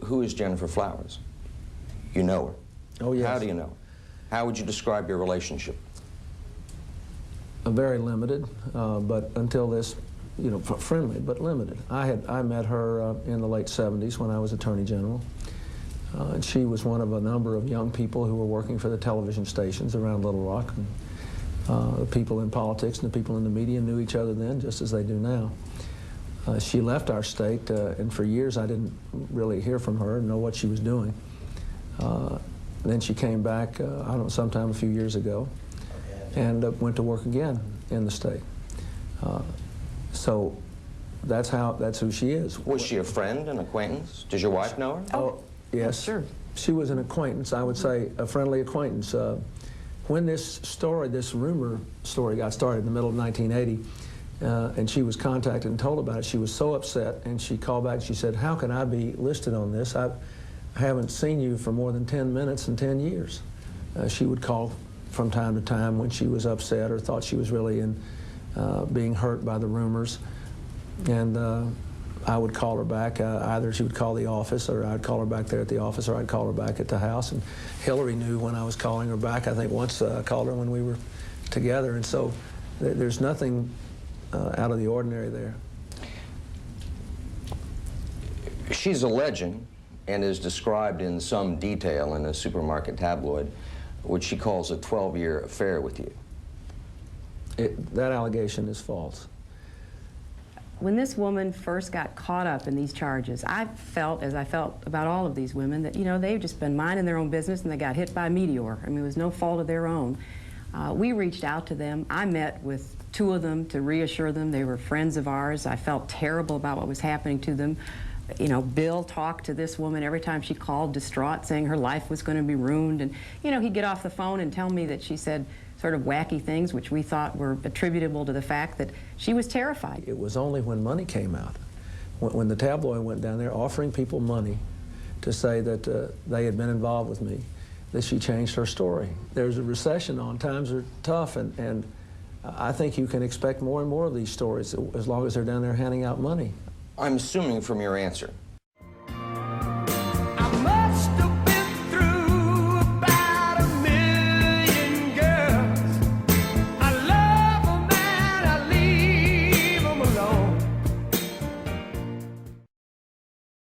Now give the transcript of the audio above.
Who is Gennifer Flowers? You know her. Oh, yes. How do you know her? How would you describe your relationship? Very limited, but until this, you know, friendly, but limited. I met her in the late 70s when I was Attorney General. And she was one of a number of young people who were working for the television stations around Little Rock. And, the people in politics and the people in the media knew each other then, just as they do now. She left our state, and for years I didn't really hear from her, know what she was doing. Then she came back, I don't know, sometime a few years ago, and went to work again in the state. So that's who she is. Was she a friend, an acquaintance? Does your wife know her? Oh, yes. Sure. She was an acquaintance, I would say a friendly acquaintance. When this story, this rumor story got started in the middle of 1980, and she was contacted and told about it, she was so upset, and she called back and she said, "How can I be listed on this? I haven't seen you for more than 10 minutes in 10 years. She would call from time to time when she was upset or thought she was really being hurt by the rumors. And I would call her back. Either she would call the office, or I'd call her back there at the office, or I'd call her back at the house. And Hillary knew when I was calling her back. I think once I called her when we were together. And so there's nothing out of the ordinary there. She's a legend and is described in some detail in a supermarket tabloid, which she calls a 12-year affair with you. That allegation is false. When this woman first got caught up in these charges, I felt, as I felt about all of these women, that, you know, they've just been minding their own business and they got hit by a meteor. I mean, it was no fault of their own. We reached out to them. I met with 2 of them to reassure them they were friends of ours. I felt terrible about what was happening to them. You know, Bill talked to this woman every time she called, distraught, saying her life was going to be ruined. And, you know, he'd get off the phone and tell me that she said sort of wacky things, which we thought were attributable to the fact that she was terrified. It was only when money came out, when the tabloid went down there offering people money to say that they had been involved with me, that she changed her story. There's a recession on, times are tough, and I think you can expect more and more of these stories as long as they're down there handing out money. I'm assuming from your answer